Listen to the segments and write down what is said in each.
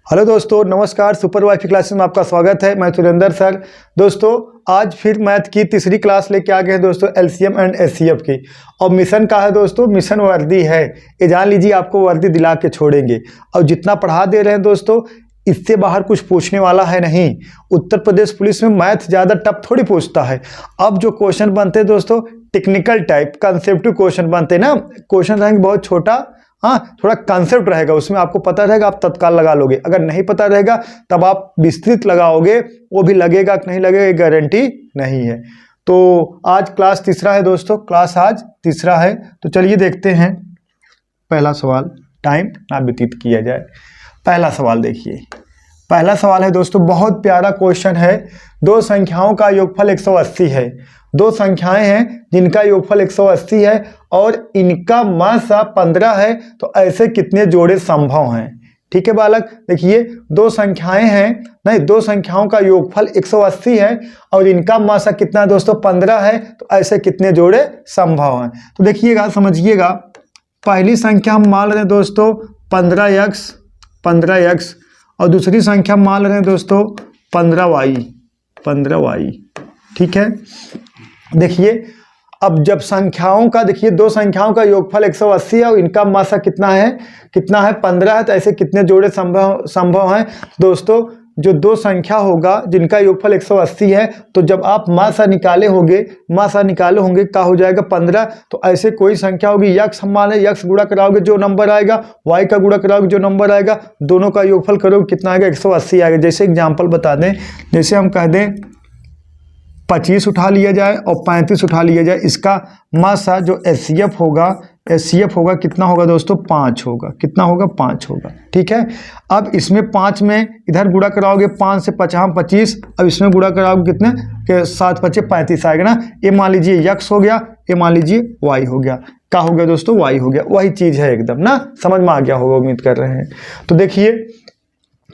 Hello दोस्तों, नमस्कार। Super wifi classes में आपका स्वागत है। मैं सुरेंद्र सर। दोस्तों, आज फिर मैथ की तीसरी क्लास लेके आ गए हैं दोस्तों, एलसीएम एंड एचसीएफ की। और मिशन का है दोस्तों, मिशन वर्दी है। ये जान लीजिए, आपको वर्दी दिला के छोड़ेंगे। और जितना पढ़ा दे रहे हैं दोस्तों, इससे बाहर कुछ पूछने वाला है नहीं। उत्तर प्रदेश पुलिस में मैथ ज़्यादा टफ थोड़ी पूछता है। अब जो क्वेश्चन बनते हैं दोस्तों, टेक्निकल टाइप कंसेप्टिव क्वेश्चन बनते हैं ना। क्वेश्चन रहेंगे बहुत छोटा, हाँ, थोड़ा कॉन्सेप्ट रहेगा, उसमें आपको पता रहेगा, आप तत्काल लगा लोगे। अगर नहीं पता रहेगा तब आप विस्तृत लगाओगे, वो भी लगेगा कि नहीं लगेगा, गारंटी नहीं है। तो आज क्लास तीसरा है दोस्तों, क्लास आज तीसरा है। तो चलिए देखते हैं पहला सवाल, टाइम ना व्यतीत किया जाए। पहला सवाल देखिए, पहला सवाल है दोस्तों, बहुत प्यारा क्वेश्चन है। दो संख्याओं का योगफल 180 है। दो संख्याएं हैं जिनका योगफल 180 है और इनका मासा 15 है। तो ऐसे कितने जोड़े संभव हैं? ठीक है बालक, देखिए दो संख्याएं हैं, नहीं, दो संख्याओं का योगफल 180 है और इनका मासा कितना है दोस्तों? 15 है। तो ऐसे कितने जोड़े संभव हैं? तो देखिएगा, समझिएगा। पहली संख्या हम मान रहे हैं दोस्तों 15x और दूसरी संख्या मान रहे हैं दोस्तों 15y। ठीक है, देखिए अब जब संख्याओं का, देखिए दो संख्याओं का योगफल 180 है और इनका मासा कितना है 15 है। तो ऐसे कितने जोड़े संभव हैं दोस्तों? जो दो संख्या होगा जिनका योगफल 180 है, तो जब आप मासा निकाले होंगे क्या हो जाएगा? 15। तो ऐसे कोई संख्या होगी, यक्स हम माने, यक्स गुणा कराओगे जो नंबर आएगा, वाई का गुणा कराओगे जो नंबर आएगा, दोनों का योगफल करोगे कितना आएगा? 180 आएगा। जैसे एग्जाम्पल बता दें, जैसे हम कह दें 25 उठा लिया जाए और 35 उठा लिया जाए, इसका मासा जो एचसीएफ होगा कितना होगा दोस्तों? 5 होगा। कितना होगा? 5 होगा। ठीक है, अब इसमें 5 में इधर गुणा कराओगे, 5 से 5 25, अब इसमें गुणा कराओगे कितने के 7 5 35 आएगा ना। ये मान लीजिए यक्स हो गया, ये मान लीजिए वाई हो गया। क्या हो गया दोस्तों? वाई हो गया। वही चीज़ है एकदम ना, समझ में आ गया होगा, उम्मीद कर रहे हैं। तो देखिए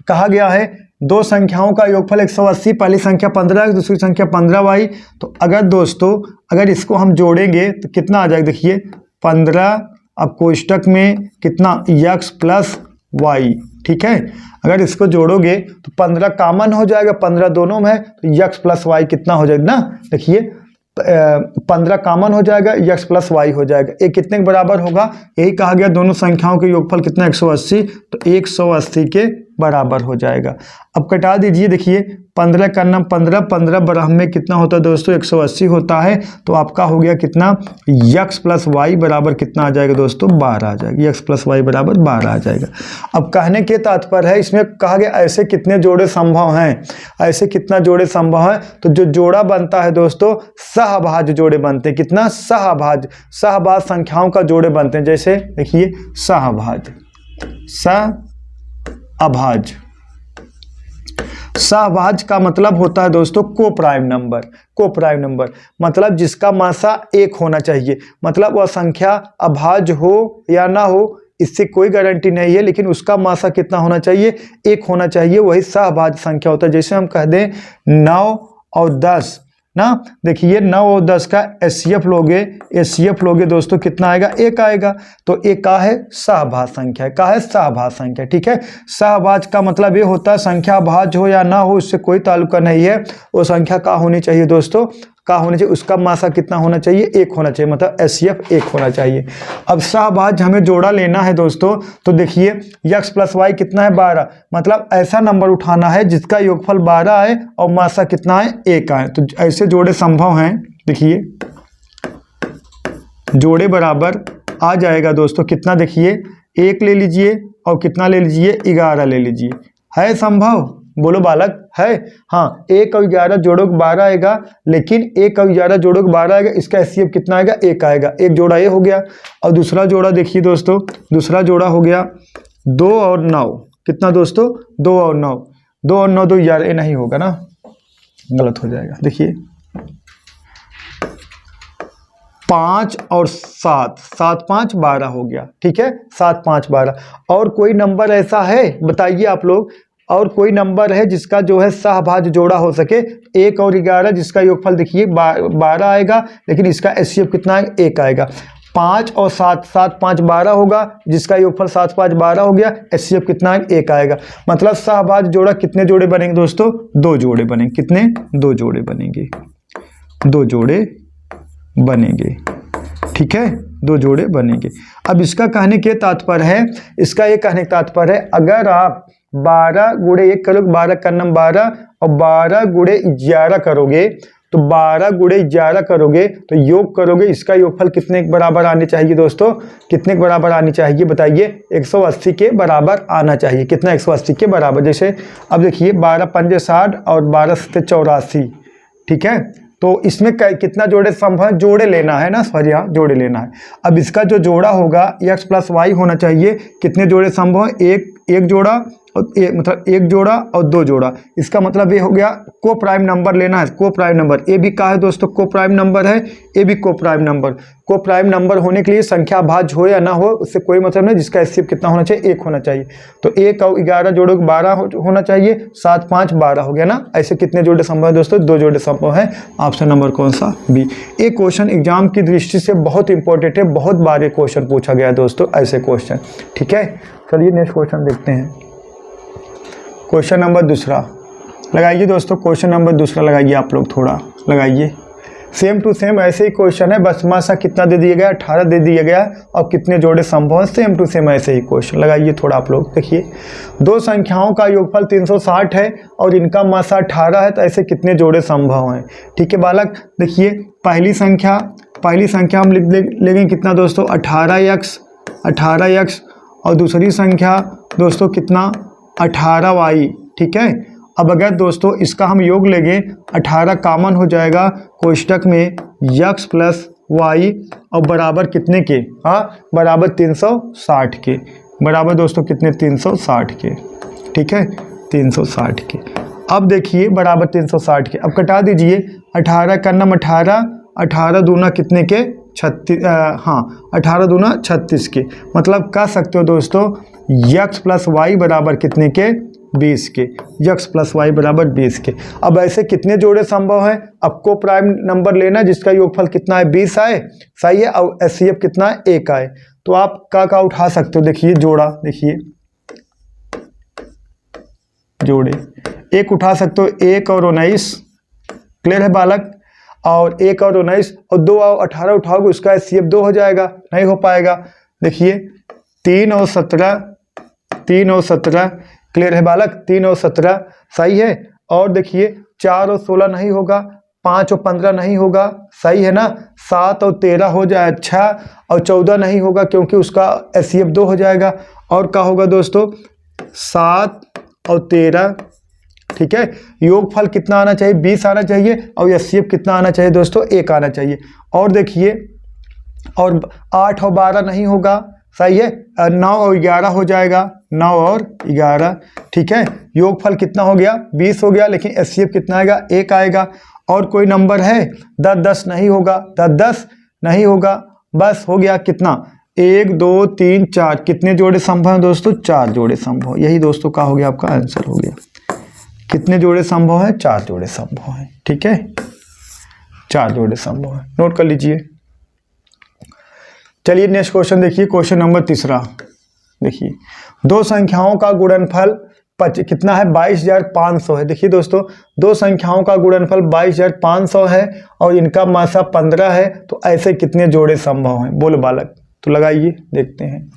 कहा गया है दो संख्याओं का योगफल 180, पहली संख्या 15 दूसरी संख्या 15y। तो अगर दोस्तों, अगर इसको हम जोड़ेंगे तो कितना आ जाएगा? देखिए 15, अब कोष्टक में कितना? x plus Y. ठीक है, अगर इसको जोड़ोगे तो 15 कॉमन हो जाएगा, 15 दोनों में है, तो x प्लस वाई कितना हो जाएगा ना? देखिए 15 कॉमन हो जाएगा, x प्लस वाई हो जाएगा। ये कितने के बराबर होगा? यही कहा गया, दोनों संख्याओं के योगफल कितना? 180। तो 180 के बराबर हो जाएगा। अब कटा दीजिए, देखिए 15 का नाम 15 बराबर में कितना होता है दोस्तों? 180 होता है। तो आपका हो गया कितना? x प्लस वाई बराबर कितना आ जाएगा दोस्तों? 12 आ जाएगा। x प्लस वाई बराबर 12 आ जाएगा। अब कहने के तात्पर्य है, इसमें कहा गया ऐसे कितने जोड़े संभव हैं, ऐसे कितना जोड़े संभव है। तो जो जोड़ा बनता है दोस्तों, सहभाज्य जोड़े बनते हैं। कितना? सहभाज्य संख्याओं का जोड़े बनते हैं। जैसे देखिए सहभाज्य, सहभाज्य का मतलब होता है दोस्तों को प्राइम नंबर मतलब जिसका मासा 1 होना चाहिए। मतलब वह संख्या अभाज्य हो या ना हो, इससे कोई गारंटी नहीं है, लेकिन उसका मासा कितना होना चाहिए? 1 होना चाहिए। वही सहभाज्य संख्या होता है। जैसे हम कह दें 9 और 10 ना, देखिए 9 और 10 का एचसीएफ लोगे दोस्तों, कितना आएगा? 1 आएगा। तो एक का है? सहभाज्य संख्या। का है? सहभाज्य संख्या। ठीक है, सहभाज्य का मतलब ये होता है संख्या भाज्य हो या ना हो, उससे कोई ताल्लुका नहीं है। वो संख्या का होनी चाहिए दोस्तों, का होनी चाहिए, उसका मासा कितना होना चाहिए? 1 होना चाहिए, मतलब एचसीएफ 1 होना चाहिए। अब सहभाज्य हमें जोड़ा लेना है दोस्तों, तो देखिए x प्लस वाई कितना है? 12। मतलब ऐसा नंबर उठाना है जिसका योगफल 12 है और मासा कितना है? 1 आए। तो ऐसे जोड़े संभव हैं। देखिए जोड़े बराबर आ जाएगा दोस्तों, कितना? देखिए 1 ले लीजिए और कितना ले लीजिए? 11 ले लीजिए। है संभव? बोलो बालक, है? हाँ, 1 और 11 जोड़ोगे 12 आएगा, लेकिन 1 और 11 जोड़ोगे 12 आएगा, इसका एचसीएफ कितना आएगा? 1 आएगा। एक जोड़ा ये हो गया। और दूसरा जोड़ा देखिए दोस्तों, दूसरा जोड़ा हो गया 2 और 9। कितना दोस्तों? 2 और 9, 2 और 9 2 11, ये नहीं होगा ना, गलत हो जाएगा। देखिए 5 और 7, 7 5 12 हो गया। ठीक है, 7 5 12। और कोई नंबर ऐसा है बताइए आप लोग, और कोई नंबर है जिसका जो है सहभाज्य जोड़ा हो सके? 1 और 11 जिसका योगफल देखिए 12 आएगा, लेकिन इसका एचसीएफ कितना आएगा? 1 आएगा। 5 और 7, 7 5 12 होगा, जिसका योगफल 7 5 12 हो गया। HCF कितना है? 1 आएगा। मतलब सहभाज्य जोड़ा कितने जोड़े बनेंगे दोस्तों? 2 जोड़े बनेंगे। कितने? 2 जोड़े बनेंगे। 2 जोड़े बनेंगे, ठीक है, 2 जोड़े बनेंगे। अब इसका कहने के तात्पर्य है, इसका ये कहने का तात्पर्य है, अगर आप 12 गुणे 1 करोगे, 12 का नाम 12, और 12 गुणे 11 करोगे, तो 12 गुणे 11 करोगे तो योग करोगे, इसका योगफल कितने के बराबर आने चाहिए दोस्तों? कितने के बराबर आनी चाहिए बताइए? 180 के बराबर आना चाहिए। कितना? 180 के बराबर। जैसे अब देखिए 12 पंजे 60 और 12 सत्ते 84, ठीक है। तो इसमें कितना जोड़े संभव है? जोड़े लेना है ना, सॉरी, हाँ जोड़े लेना है। अब इसका जो जोड़ा होगा x प्लस वाई होना चाहिए। कितने जोड़े संभव है? एक जोड़ा और मतलब 1 जोड़ा और 2 जोड़ा। इसका मतलब ये हो गया को प्राइम नंबर लेना है। को प्राइम नंबर ए भी का है दोस्तों? को प्राइम नंबर है, ए भी को प्राइम नंबर। को प्राइम नंबर होने के लिए संख्या भाज्य हो या ना हो उससे कोई मतलब नहीं, जिसका HCF कितना होना चाहिए? 1 होना चाहिए। तो 1 और 11 जोड़ोगे 12 होना चाहिए। 7 5 12 हो गया ना। ऐसे कितने जोड़े संभव है दोस्तों? 2 जोड़े संभव है। ऑप्शन नंबर कौन सा? बी। एक क्वेश्चन एग्जाम की दृष्टि से बहुत इंपॉर्टेंट है, बहुत बार ये क्वेश्चन पूछा गया है दोस्तों, ऐसे क्वेश्चन, ठीक है। चलिए नेक्स्ट क्वेश्चन देखते हैं। क्वेश्चन नंबर दूसरा लगाइए दोस्तों। क्वेश्चन नंबर दूसरा लगाइए, आप लोग थोड़ा लगाइए। सेम टू सेम ऐसे ही क्वेश्चन है, बस मासा कितना दे दिया गया? 18 दे दिया गया, और कितने जोड़े संभव है? सेम टू सेम ऐसे ही क्वेश्चन लगाइए थोड़ा आप लोग। देखिए 2 संख्याओं का योगफल 360 है और इनका मासा 18 है, तो ऐसे कितने जोड़े संभव हैं? ठीक है बालक, देखिए पहली संख्या हम लिख लेंगे कितना दोस्तों? 18x, और दूसरी संख्या दोस्तों कितना? 18y, ठीक है। अब अगर दोस्तों इसका हम योग लेंगे, 18 कॉमन हो जाएगा कोष्टक में x प्लस वाई, और बराबर कितने के? हाँ बराबर 360 के। बराबर दोस्तों कितने? 360 के, ठीक है, 360 के। अब देखिए बराबर 360 के। अब कटा दीजिए 18 का नाम 18 दूना कितने के? 36, हाँ 18 दूना 36 के। मतलब कह सकते हो दोस्तों x प्लस वाई बराबर कितने के? 20 के। x प्लस वाई बराबर 20 के। अब ऐसे कितने जोड़े संभव है? आपको प्राइम नंबर लेना जिसका योगफल कितना है? 20 आए, सही है, और HCF कितना है? 1 आए। तो आप का उठा सकते हो। देखिए जोड़ा, देखिए जोड़े 1 उठा सकते हो, 1 और 19, क्लियर है बालक? और 1 और 19 और 2 और 18 उठाओगे, उसका HCF 2 हो जाएगा, नहीं हो पाएगा। देखिए 3 और 17, क्लियर है बालक? 3 और 17 सही है। और देखिए 4 और 16 नहीं होगा, 5 और 15 नहीं होगा, सही है ना। 7 और 13 हो जाए, अच्छा, और 14 नहीं होगा क्योंकि उसका HCF 2 हो जाएगा। और क्या होगा दोस्तों? 7 और 13, ठीक है। योगफल कितना आना चाहिए? 20 आना चाहिए, और HCF कितना आना चाहिए दोस्तों? 1 आना चाहिए। और देखिए, और 8 और 12 नहीं होगा, सही है, 9 और 11 हो जाएगा, 9 और 11, ठीक है। योगफल कितना हो गया? 20 हो गया, लेकिन HCF कितना आएगा? 1 आएगा। और कोई नंबर है? 10 नहीं होगा, 10 नहीं होगा, बस हो गया कितना? 1 2 3 4। कितने जोड़े संभव हैं दोस्तों? 4 जोड़े संभव। यही दोस्तों का हो गया, आपका आंसर हो गया। कितने जोड़े संभव है? 4 जोड़े संभव है, ठीक है, 4 जोड़े संभव है, नोट कर लीजिए। चलिए नेक्स्ट क्वेश्चन देखिए। क्वेश्चन नंबर तीसरा देखिए, 2 संख्याओं का गुणनफल कितना है? 22,500 है। देखिए दोस्तों 2 संख्याओं का गुणनफल 22,500 है और इनका मासा 15 है, तो ऐसे कितने जोड़े संभव हैं? बोलो बालक, तो लगाइए देखते हैं।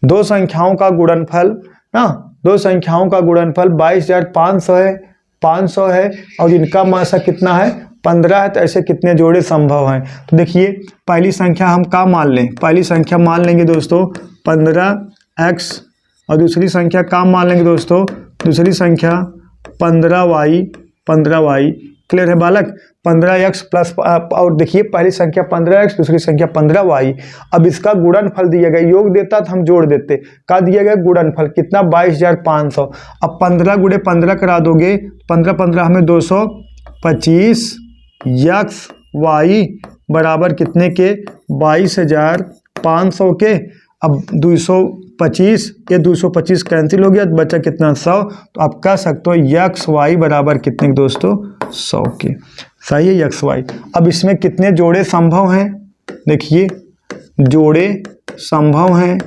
2 संख्याओं का गुणनफल ना, 2 संख्याओं का गुणनफल 22,500 है, 500 है, और इनका मासा कितना है? 15 है, तो ऐसे कितने जोड़े संभव हैं? तो देखिए पहली संख्या हम क्या मान लें? पहली संख्या मान लेंगे दोस्तों 15x, और दूसरी संख्या क्या मान लेंगे दोस्तों? दूसरी संख्या 15y, क्लियर है बालक? 15x प्लस, और देखिए पहली संख्या 15x, दूसरी संख्या 15y। अब इसका गुणनफल दिया गया, योग देता तो हम जोड़ देते, का दिया गया? गुणनफल कितना? 22,500। अब 15 गुणे 15 करा दोगे, 15 15 हमें 225, x y बराबर कितने के? 22,500 के। अब 225, ये 225 कैंसिल हो गया, तो बचा कितना? 100। तो आप कह सकते हो एक्स वाई बराबर कितने के दोस्तों? 100 के, सही है, एक्स वाई। अब इसमें कितने जोड़े संभव हैं? देखिए जोड़े संभव हैं।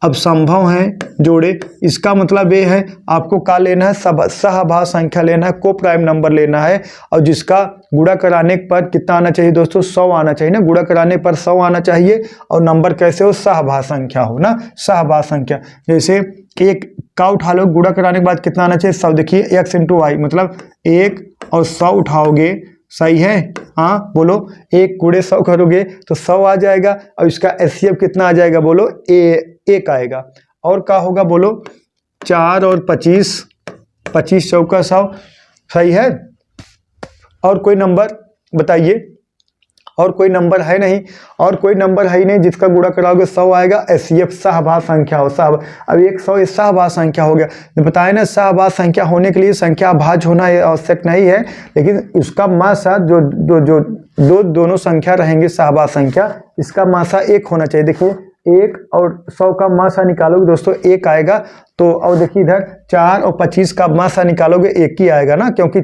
अब संभव हैं जोड़े, इसका मतलब ये है आपको क्या लेना है, सहभाज्य संख्या लेना है, को प्राइम नंबर लेना है, और जिसका गुणा कराने पर कितना आना चाहिए दोस्तों, 100 आना चाहिए ना, गुणा कराने पर 100 आना चाहिए, और नंबर कैसे हो, सहभाज्य संख्या हो ना, सहभाज्य संख्या। जैसे एक का उठा लो, गुणा कराने के बाद कितना आना चाहिए, 100। देखिए x × y मतलब 1 और 100 उठाओगे, सही है, हाँ बोलो, 1 × 100 करोगे तो 100 आ जाएगा, और इसका HCF कितना आ जाएगा, बोलो 1 आएगा। और क्या होगा बोलो, 4 और 25, 25 चौका 100, सही है। और कोई नंबर बताइए, और कोई नंबर है नहीं, और कोई नंबर है ही नहीं जिसका गुणा कराओगे 100 आएगा। HCF सहभाज्य संख्या हो, अब 100 सहभाज्य संख्या हो गया। बताए ना, सहभाज्य संख्या होने के लिए संख्या भाज्य होना आवश्यक नहीं है, लेकिन उसका मासा जो दोनों संख्या रहेंगे सहभाज्य संख्या, इसका मासा 1 होना चाहिए। देखिए 1 और 100 का मासा निकालोगे दोस्तों 1 आएगा, तो और देखिए इधर 4 और 25 का मासा निकालोगे 1 ही आएगा ना, क्योंकि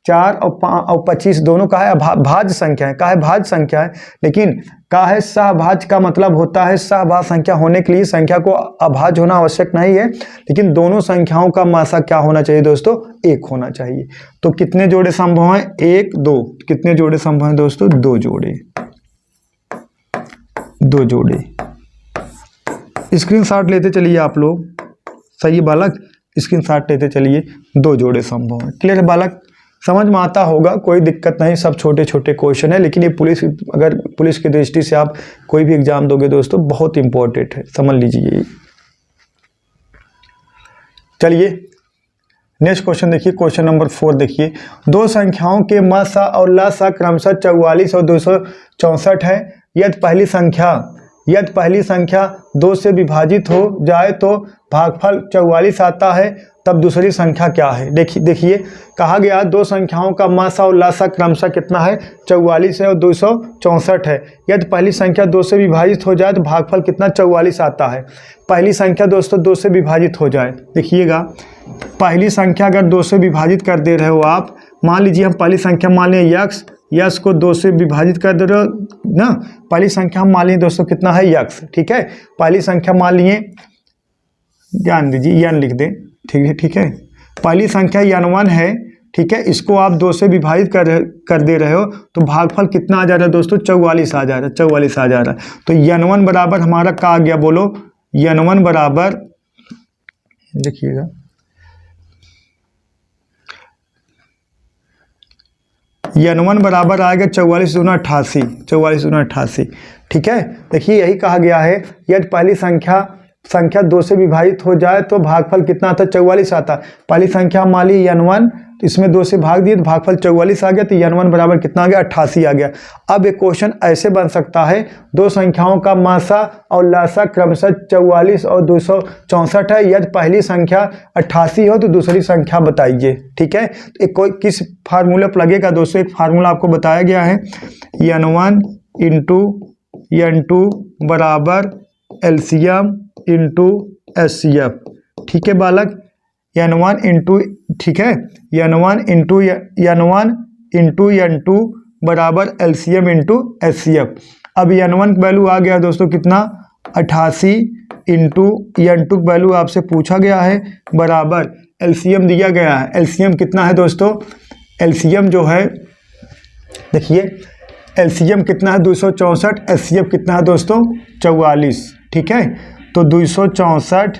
4 और 25 दोनों का है भाज्य संख्या है, का है भाज्य संख्या है, लेकिन का है सहभाज्य का मतलब होता है सहभाज्य संख्या होने के लिए संख्या को अभाज्य होना आवश्यक नहीं है, लेकिन दोनों संख्याओं का मासा क्या होना चाहिए दोस्तों, 1 होना चाहिए। तो कितने जोड़े संभव हैं, 1 2, कितने जोड़े संभव हैं दोस्तों, 2 जोड़े, 2 जोड़े। स्क्रीनशॉट लेते चलिए आप लोग, सही है बालक, स्क्रीनशॉट लेते चलिए, 2 जोड़े संभव है। क्लियर है बालक, समझ में आता होगा, कोई दिक्कत नहीं, सब छोटे छोटे क्वेश्चन है, लेकिन ये अगर पुलिस की दृष्टि से आप कोई भी एग्जाम दोगे दोस्तों, बहुत इंपॉर्टेंट है, समझ लीजिए। चलिए नेक्स्ट क्वेश्चन देखिए, क्वेश्चन नंबर 4 देखिए, 2 संख्याओं के मासा और लसा क्रमशः 44 और 264 है। यदि पहली संख्या 2 से विभाजित हो जाए तो भागफल 44 आता है, तब दूसरी संख्या क्या है। देखिए कहा गया 2 संख्याओं का मासा और लसा क्रमशः कितना है, 44 है और 264 है। यदि पहली संख्या 2 से विभाजित हो जाए तो भागफल कितना, 44 आता है। पहली संख्या दोस्तों 2 से विभाजित हो जाए, देखिएगा पहली संख्या अगर 2 से विभाजित कर दे रहे हो आप, मान लीजिए हम पहली संख्या मान लें यक्स को 2 से विभाजित कर दे रहे हो ना, पहली संख्या हम मान लिए दोस्तों कितना है, यक्स, ठीक है। पहली संख्या मान लिए, ध्यान दीजिए n लिख दें, ठीक है। पहली संख्या n1 है, ठीक है, इसको आप 2 से विभाजित कर दे रहे हो तो भागफल कितना आ जा रहा है दोस्तों, 44 आ जा रहा है, 44 आ जा रहा है। तो n1 बराबर हमारा क्या आ गया, बोलो n1 बराबर, देखिएगा n1 बराबर आएगा 44 दूना 88, 44 दूना 88, ठीक है। देखिए यही कहा गया है, यदि पहली संख्या 2 से विभाजित हो जाए तो भागफल कितना आता है, 44 आता। पहली संख्या मान ली n1, तो इसमें 2 से भाग दिए तो भागफल 44 आ गया, तो n1 बराबर कितना आ गया, 88 आ गया। अब एक क्वेश्चन ऐसे बन सकता है, 2 संख्याओं का मासा और लसा क्रमशः 44 और 264 है। यदि पहली संख्या 88 हो तो दूसरी संख्या बताइए, ठीक है। तो कोई किस फार्मूला पर लगेगा दोस्तों, एक फार्मूला आपको बताया गया है, n1 × n2 बराबर LCM × HCF, ठीक है बालक, n1 × ठीक है, n1 × n2 बराबर LCM × HCF। अब n1 का वैल्यू आ गया दोस्तों कितना, 88 × n2 का वैल्यू आपसे पूछा गया है, बराबर LCM दिया गया है। LCM कितना है दोस्तों, LCM जो है देखिए LCM कितना है 264, HCF कितना है दोस्तों 44, ठीक है। तो 264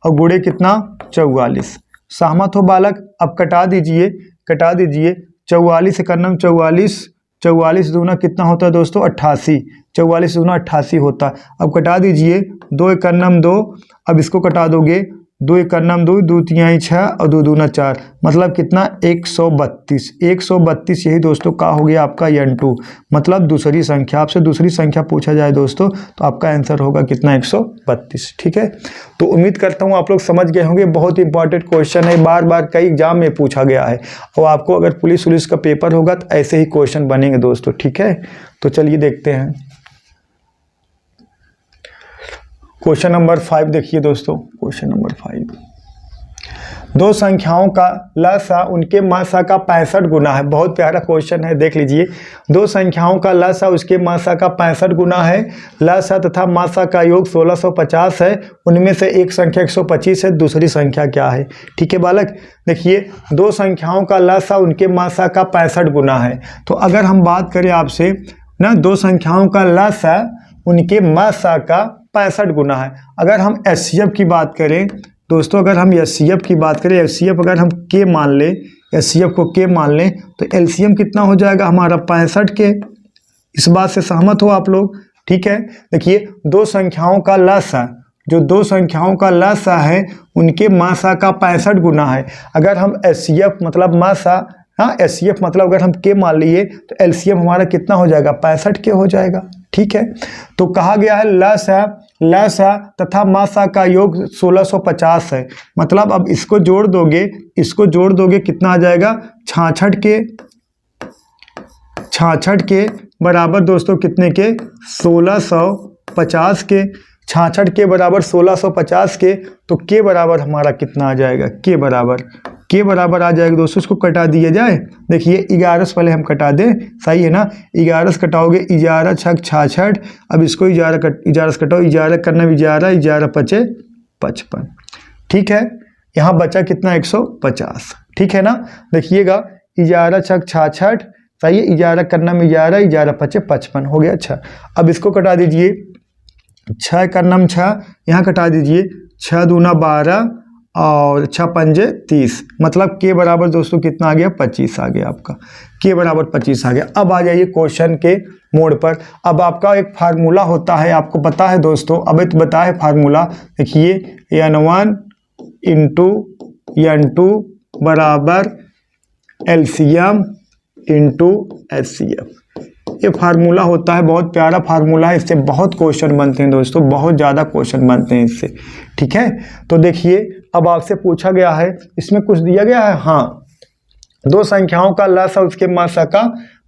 और गुणे कितना 44, सहमत हो बालक। अब कटा दीजिए 44 एकन्नम 44 दूना कितना होता है दोस्तों 88, 44 दूना 88 होता है। अब कटा दीजिए 2 एकन्नम 2, अब इसको कटा दोगे 2 एकन्नम 2, 2 तिहाई 6 और 2 दूना 4, मतलब कितना 132। यही दोस्तों का हो गया आपका n2, मतलब दूसरी संख्या। आपसे दूसरी संख्या पूछा जाए दोस्तों तो आपका आंसर होगा कितना 132, ठीक है। तो उम्मीद करता हूँ आप लोग समझ गए होंगे, बहुत इंपॉर्टेंट क्वेश्चन है, बार बार कई एग्जाम में पूछा गया है, और आपको अगर पुलिस का पेपर होगा तो ऐसे ही क्वेश्चन बनेंगे दोस्तों, ठीक है। तो चलिए देखते हैं क्वेश्चन नंबर 5 देखिए दोस्तों, क्वेश्चन नंबर 5, दो संख्याओं का लसा उनके मासा का 65 गुना है। बहुत प्यारा क्वेश्चन है, देख लीजिए। दो संख्याओं का लसा उसके मासा का 65 गुना है। लसा तथा मासा का योग 1650 है। उनमें से एक संख्या 125 है, दूसरी संख्या क्या है? ठीक है बालक, देखिए दो संख्याओं का लसा उनके मासा का 65 गुना है। तो अगर हम बात करें आपसे ना, दो संख्याओं का लसा उनके मासा का 65 गुना है। अगर हम एचसीएफ की बात करें दोस्तों, अगर हम एचसीएफ की बात करें, एचसीएफ अगर हम के मान लें, एचसीएफ को के मान लें, तो एलसीएम कितना हो जाएगा हमारा 65 के। इस बात से सहमत हो आप लोग? ठीक है, देखिए दो संख्याओं का लसा, जो दो संख्याओं का लसा है उनके मासा का 65 गुना है। अगर हम एचसीएफ मतलब मासा, हाँ एचसीएफ मतलब अगर हम के मान लिए तो एलसीएम हमारा कितना हो जाएगा? 65 के हो जाएगा। ठीक है, तो कहा गया है लसा तथा मासा का योग 1650 है। मतलब अब इसको जोड़ दोगे कितना आ जाएगा? 66 के बराबर दोस्तों कितने के? 1650 के। 66 के बराबर 1650 के, तो के बराबर हमारा कितना आ जाएगा? के बराबर आ जाएगा दोस्तों। इसको कटा दिया जाए, देखिए 11 से पहले हम कटा दें, सही है ना? 11 से कटाओगे 11 छक 66। अब इसको 11 से कटाओ, 11 करना 11 पचे 55। ठीक है, यहाँ बचा कितना? 150। ठीक है ना? देखिएगा 11 छक 66, सही है। 11 करना में 11 पचे 55 हो गया। अच्छा, अब इसको कटा दीजिए, 6 करना में 6, यहाँ कटा दीजिए, 6 दूना 12 और 6 पंजे 30। मतलब के बराबर दोस्तों कितना आ गया? 25 आ गया आपका। के बराबर 25 आ गया। अब आ जाइए क्वेश्चन के मोड पर। अब आपका एक फार्मूला होता है, आपको पता है दोस्तों, अब तो पता है फार्मूला। देखिए n1 इंटू n2 बराबर एलसीएम इंटू एचसीएफ। ये फार्मूला होता है, बहुत प्यारा फार्मूला है। इससे बहुत क्वेश्चन बनते हैं दोस्तों, बहुत ज़्यादा क्वेश्चन बनते हैं इससे। ठीक है, तो देखिए अब आपसे पूछा गया है, इसमें कुछ दिया गया है, हाँ दो संख्याओं का लसा उसके मासा का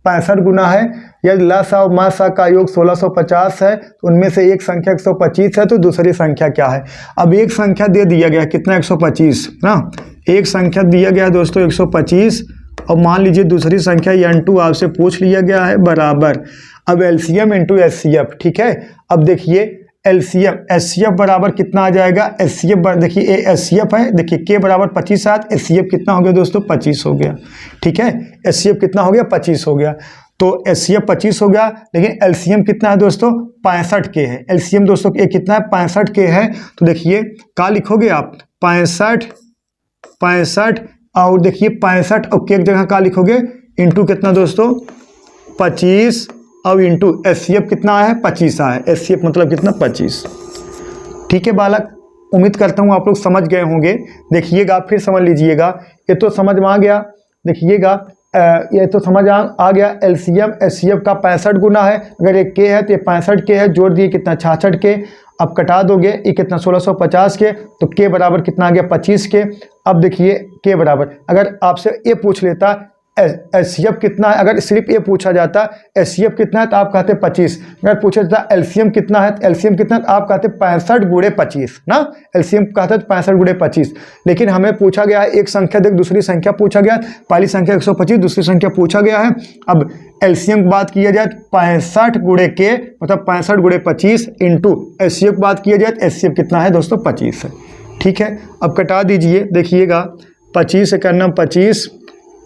65 गुना है। यदि लसा और मासा का योग 1650 है, तो उनमें से एक संख्या 125 है, तो दूसरी संख्या क्या है? अब एक संख्या दे दिया गया कितना? 125 ना, एक संख्या दिया गया दोस्तों 125, और मान लीजिए दूसरी संख्या n2 आपसे पूछ लिया गया है बराबर। अब एलसीएम इंटू एचसीएफ। ठीक है, अब देखिए एलसीएम एचसीएफ बराबर कितना आ जाएगा? एचसीएफ देखिए ए एचसीएफ है, देखिए के बराबर 25 साथ, एचसीएफ कितना हो गया दोस्तों? 25 हो गया। ठीक है, एचसीएफ कितना हो गया? 25 हो गया। तो एचसीएफ 25 हो गया, लेकिन एलसीएम कितना है दोस्तों? 65 के है। एलसीएम दोस्तों ये कितना है? 65 के है। तो देखिए क्या लिखोगे आप? 65 और देखिए 65 और के एक जगह क्या लिखोगे? इंटू कितना दोस्तों? 25 और इंटू एचसीएफ कितना है? 25 है। एचसीएफ मतलब कितना? 25। ठीक है बालक, उम्मीद करता हूँ आप लोग समझ गए होंगे। देखिएगा फिर समझ लीजिएगा, ये तो समझ में आ गया। देखिएगा ये तो समझ आ गया। एलसीएम एचसीएफ का 65 गुना है। अगर एक के है तो ये 65 के है, जोड़ दिए कितना? 66 के। अब कटा दोगे ये कितना? 1650 के, तो के बराबर कितना आ गया? 25 के। अब देखिए के बराबर, अगर आपसे ये पूछ लेता एचसीएफ कितना है, अगर सिर्फ ये पूछा जाता एचसीएफ कितना है तो आप कहते 25। अगर पूछा जाता एलसीएम कितना है तो एलसीएम कितना है तो आप कहते 65 गुणे 25 ना, एलसीएम कहते तो 65 गुणे 25। लेकिन हमें पूछा गया है एक संख्या देख दूसरी संख्या पूछा गया, पहली संख्या 125 दूसरी संख्या पूछा गया है। अब एलसीएम की बात किया जाए 65 गुणे के मतलब 65 गुणे 25 इंटू एचसीएफ की बात किया जाए तो एचसीएफ कितना है दोस्तों? 25 है। ठीक है, अब कटा दीजिए, देखिए 25 करना 25,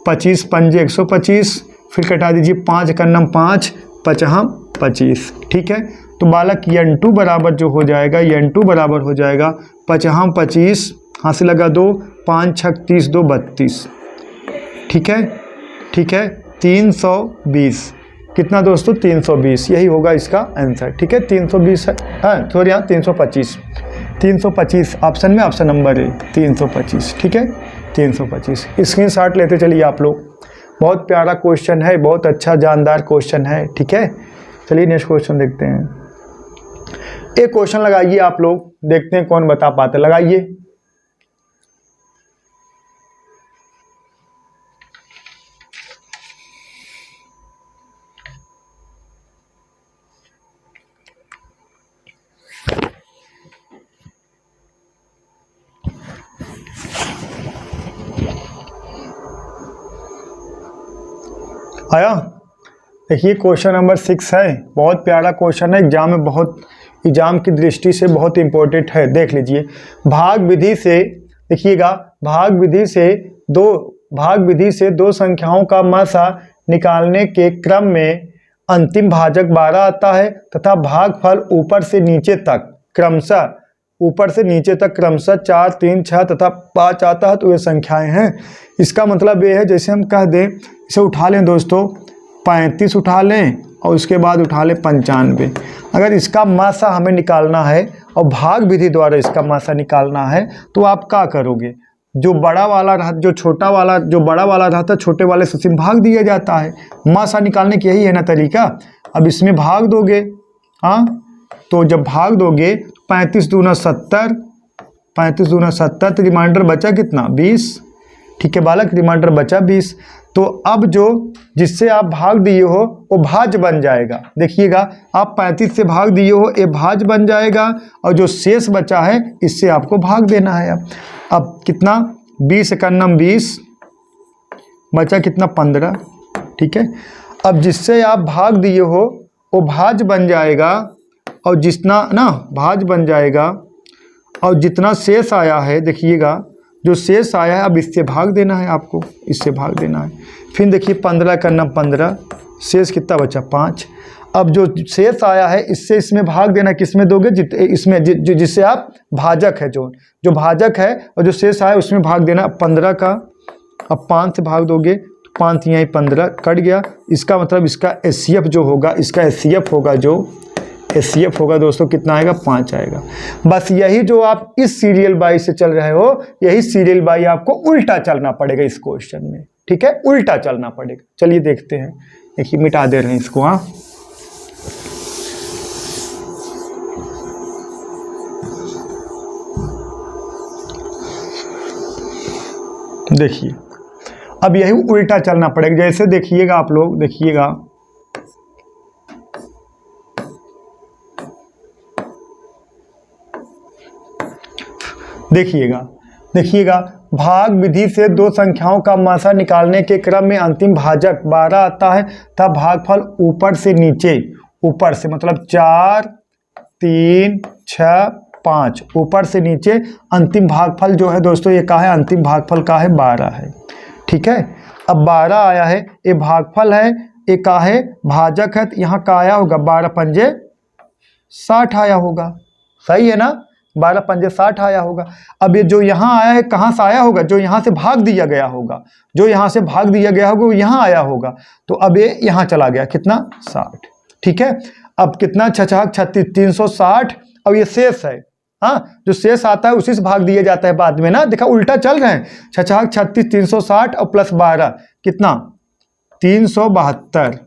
25 पंजे 125, फिर कटा दीजिए 5 करना 5, 5 25। ठीक है, तो बालक n2 बराबर जो हो जाएगा, n2 बराबर हो जाएगा 5 25, हाथ से लगा 2, 5 6 30 2 32। ठीक है, 320 कितना दोस्तों? 320, यही होगा इसका आंसर। ठीक है, 320 है, हाँ सॉरी यहाँ 325 ऑप्शन में ऑप्शन नंबर है 325। ठीक है, 325 स्क्रीनशॉट लेते चलिए आप लोग। बहुत प्यारा क्वेश्चन है, बहुत अच्छा जानदार क्वेश्चन है। ठीक है, चलिए नेक्स्ट क्वेश्चन देखते हैं। एक क्वेश्चन लगाइए आप लोग, देखते हैं कौन बता पाते। लगाइए। आया। देखिए क्वेश्चन नंबर 6 है, बहुत प्यारा क्वेश्चन है, एग्जाम में बहुत, एग्जाम की दृष्टि से बहुत इंपॉर्टेंट है। देख लीजिए, भाग विधि से, देखिएगा, भाग विधि से दो संख्याओं का मासा निकालने के क्रम में अंतिम भाजक 12 आता है तथा भागफल ऊपर से नीचे तक क्रमशः 4, 3, 6 तथा 5 आता है। तो ये संख्याएं हैं। इसका मतलब ये है, जैसे हम कह दें, इसे उठा लें दोस्तों 35 उठा लें और उसके बाद उठा लें 95। अगर इसका मासा हमें निकालना है और भाग विधि द्वारा इसका मासा निकालना है तो आप क्या करोगे, जो बड़ा वाला रहा, जो छोटा वाला, जो बड़ा वाला रहता है छोटे वाले से भाग दिया जाता है। मासा निकालने की यही है ना तरीका। अब इसमें भाग दोगे, हाँ, तो जब भाग दोगे 35 दूना 70, 35 दूना 70, तो रिमाइंडर बचा कितना 20। ठीक है बालक, रिमाइंडर बचा 20। तो अब जो जिससे आप भाग दिए हो वो भाज्य बन जाएगा। देखिएगा, आप 35 से भाग दिए हो, ये भाज्य बन जाएगा और जो शेष बचा है इससे आपको भाग देना है। अब कितना 20 एकन्नम 20, बचा कितना 15। ठीक है, अब जिससे आप भाग दिए हो वो भाज्य बन जाएगा और जितना ना भाज्य बन जाएगा और जितना शेष आया है, देखिएगा जो शेष आया है अब इससे भाग देना है आपको, इससे भाग देना है। फिर देखिए 15 का नम 15, शेष कितना बचा 5। अब जो शेष आया है इससे इसमें भाग देना, किसमें दोगे, इसमें जिससे आप भाजक है, जो भाजक है और जो शेष आया उसमें भाग देना 15 का। अब 5 से भाग दोगे, 5 यहाँ 15 कट गया। इसका मतलब इसका एचसीएफ जो होगा, इसका एचसीएफ होगा, जो एचसीएफ होगा दोस्तों कितना आएगा 5 आएगा। बस यही जो आप इस सीरियल बाई से चल रहे हो, यही सीरियल बाई आपको उल्टा चलना पड़ेगा इस क्वेश्चन में। ठीक है, उल्टा चलना पड़ेगा। चलिए देखते हैं, देखिए मिटा दे रहे हैं इसको। हाँ, देखिए अब यही उल्टा चलना पड़ेगा। जैसे देखिएगा आप लोग, देखिएगा देखिएगा भाग विधि से दो संख्याओं का मासा निकालने के क्रम में अंतिम भाजक 12 आता है तब भागफल ऊपर से नीचे, ऊपर से मतलब 4, 3, 6, 5, ऊपर से नीचे अंतिम भागफल जो है दोस्तों ये का है, अंतिम भागफल का है 12 है। ठीक है, अब 12 आया है, ये भागफल है, ये का है भाजक है, तो यहाँ का आया होगा 12 पंजे 60 आया होगा। सही है ना, 12 पंजे 60 आया होगा। अब ये जो यहाँ आया है कहाँ से आया होगा, जो यहाँ से भाग दिया गया होगा, जो यहाँ से भाग दिया गया होगा वो यहाँ आया होगा। तो अब ये यहाँ चला गया कितना 60। ठीक है, अब कितना 6 36 360। अब ये शेष है, हाँ, जो शेष आता है उसी से भाग दिया जाता है बाद में ना। देखा उल्टा चल रहे हैं, 6 36 360 और प्लस 12 कितना 372।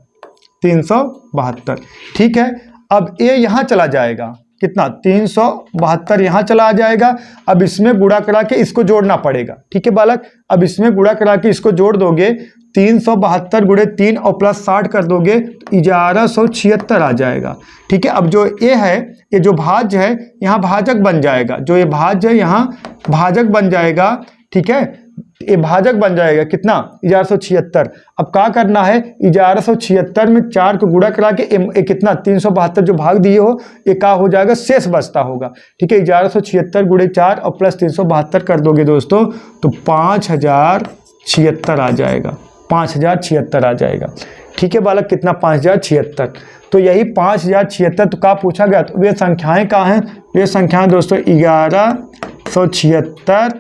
ठीक है, अब ये यहाँ चला जाएगा कितना 372 यहाँ चला जाएगा। अब इसमें गुणा करा के इसको जोड़ना पड़ेगा। ठीक है बालक, अब इसमें गुणा करा के इसको जोड़ दोगे, 372 गुणे 3 और प्लस 60 कर दोगे तो 1176 आ जाएगा। ठीक है, अब जो ये है, ये जो भाज्य है यहाँ भाजक बन जाएगा, जो ये भाज्य है यहाँ भाजक बन जाएगा। ठीक है, ये भाजक बन जाएगा कितना 1176। अब क्या करना है, 1176 में 4 को गुणा करा के कितना 372 जो भाग दिए हो ये क्या हो जाएगा, शेष बचता होगा। ठीक है, 1176 गुणे 4 और प्लस 372 कर दोगे दोस्तों तो 5076 आ जाएगा, 5076 आ जाएगा। ठीक है बालक, कितना 5076। तो यही 5076 तो क्या पूछा गया, तो वे संख्याएं कहाँ हैं, वे संख्याएं दोस्तों 1176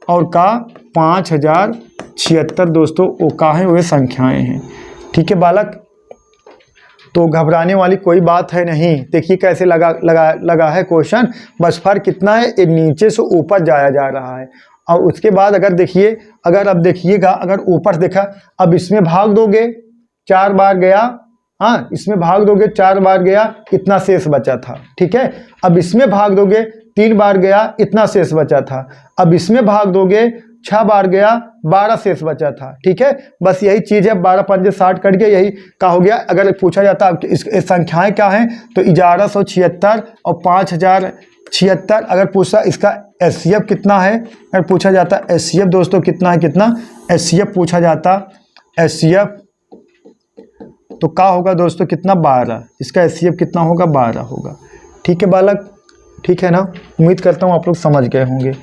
और का 5076 दोस्तों वो का है, वे संख्याएं हैं। ठीक है बालक, तो घबराने वाली कोई बात है नहीं। देखिए कैसे लगा है क्वेश्चन, बस फर्क कितना है, ये नीचे से ऊपर जाया जा रहा है। और उसके बाद अगर देखिए, अगर अब देखिएगा, अगर ऊपर देखा, अब इसमें भाग दोगे 4 बार गया, हाँ, इसमें भाग दोगे 4 बार गया, कितना शेष बचा था। ठीक है, अब इसमें भाग दोगे 3 बार गया, इतना शेष बचा था। अब इसमें भाग दोगे 6 बार गया, 12 शेष बचा था। ठीक है, बस यही चीज़ है, 12 पंजे 60 कट गया, यही का हो गया। अगर पूछा जाता है इस संख्याएं क्या हैं तो 1176 और 5076। अगर पूछा इसका एचसीएफ कितना है, अगर पूछा जाता एचसीएफ दोस्तों कितना है, कितना एचसीएफ पूछा जाता, एचसीएफ तो क्या होगा दोस्तों, कितना 12, इसका HCF कितना होगा 12 होगा। ठीक है बालक, ठीक है ना। उम्मीद करता हूँ आप लोग समझ गए होंगे।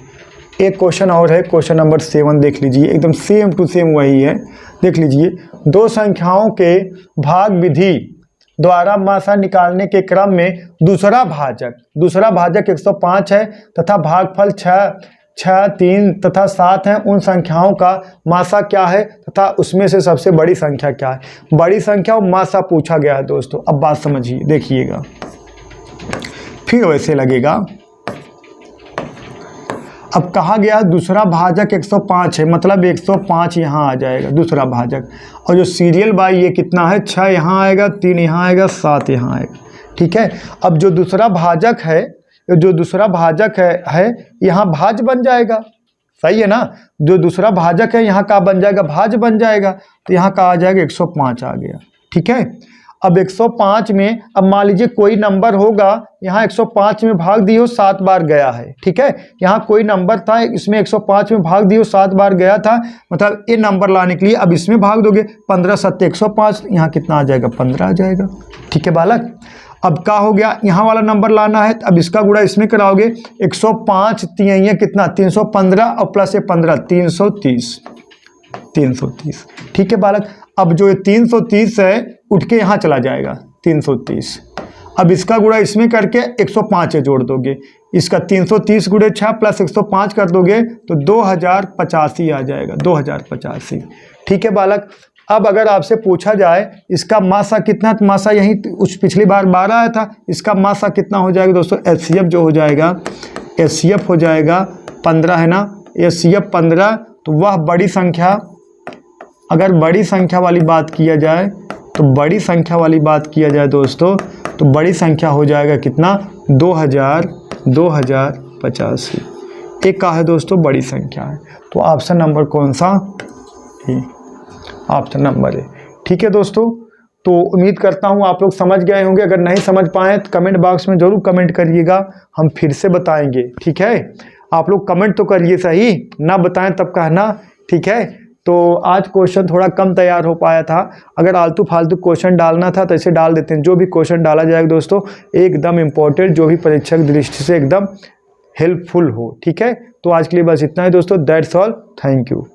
एक क्वेश्चन और है, क्वेश्चन नंबर 7 देख लीजिए, एकदम सेम टू सेम वही है। देख लीजिए, दो संख्याओं के भाग विधि द्वारा मासा निकालने के क्रम में दूसरा भाजक 105 है तथा भागफल 6, 3 तथा 7 है। उन संख्याओं का मासा क्या है तथा उसमें से सबसे बड़ी संख्या क्या है। बड़ी संख्या और मासा पूछा गया है दोस्तों। अब बात समझिए, देखिएगा, फिर वैसे लगेगा। अब कहा गया दूसरा भाजक 105 है, मतलब 105 यहाँ आ जाएगा दूसरा भाजक, और जो सीरियल बाई ये कितना है, 6 यहाँ आएगा, 3 यहाँ आएगा, 7 यहाँ आएगा। ठीक है। अब जो दूसरा भाजक है यहाँ भाज्य बन जाएगा, सही है ना। जो दूसरा भाजक है यहाँ का बन जाएगा, भाज्य बन जाएगा, तो यहाँ का आ जाएगा 105 आ गया। ठीक है। अब 105 में, अब मान लीजिए कोई नंबर होगा, यहाँ 105 में भाग दिए हो 7 बार गया है। ठीक है। यहाँ कोई नंबर था, इसमें 105 में भाग दिए हो 7 बार गया था, मतलब ये नंबर लाने के लिए अब इसमें भाग दोगे, 15 7 105, यहाँ कितना आ जाएगा, 15 आ जाएगा। ठीक है बालक। अब क्या हो गया, यहाँ वाला नंबर लाना है, अब इसका गुणा इसमें कराओगे, 105 3 कितना 315 और प्लस ये 15 330। ठीक है बालक। अब जो 330 है उठ के यहाँ चला जाएगा 330। अब इसका गुणा इसमें करके 105 जोड़ दोगे, इसका 330 गुणे 6 प्लस 105 कर दोगे तो 2085 आ जाएगा, 2085। ठीक है बालक। अब अगर आपसे पूछा जाए इसका मासा कितना, तो मासा यही उस पिछली बार 12 आया था, इसका मासा कितना हो जाएगा दोस्तों, HCF जो हो जाएगा, HCF हो जाएगा 15 है ना, HCF 15। तो वह बड़ी संख्या, अगर बड़ी संख्या वाली बात किया जाए दोस्तों, तो बड़ी संख्या हो जाएगा कितना, 2085। एक का है दोस्तों बड़ी संख्या है, तो ऑप्शन नंबर कौन सा है, ऑप्शन नंबर है। ठीक है दोस्तों। तो उम्मीद करता हूँ आप लोग समझ गए होंगे। अगर नहीं समझ पाए तो कमेंट बॉक्स में ज़रूर कमेंट करिएगा, हम फिर से बताएंगे। ठीक है। आप लोग कमेंट तो करिए, सही ना बताएं तब कहना। ठीक है। तो आज क्वेश्चन थोड़ा कम तैयार हो पाया था, अगर आलतू फालतू क्वेश्चन डालना था तो ऐसे डाल देते हैं। जो भी क्वेश्चन डाला जाएगा दोस्तों एकदम इम्पोर्टेंट, जो भी परीक्षक दृष्टि से एकदम हेल्पफुल हो। ठीक है। तो आज के लिए बस इतना ही दोस्तों, दैट्स ऑल, थैंक यू।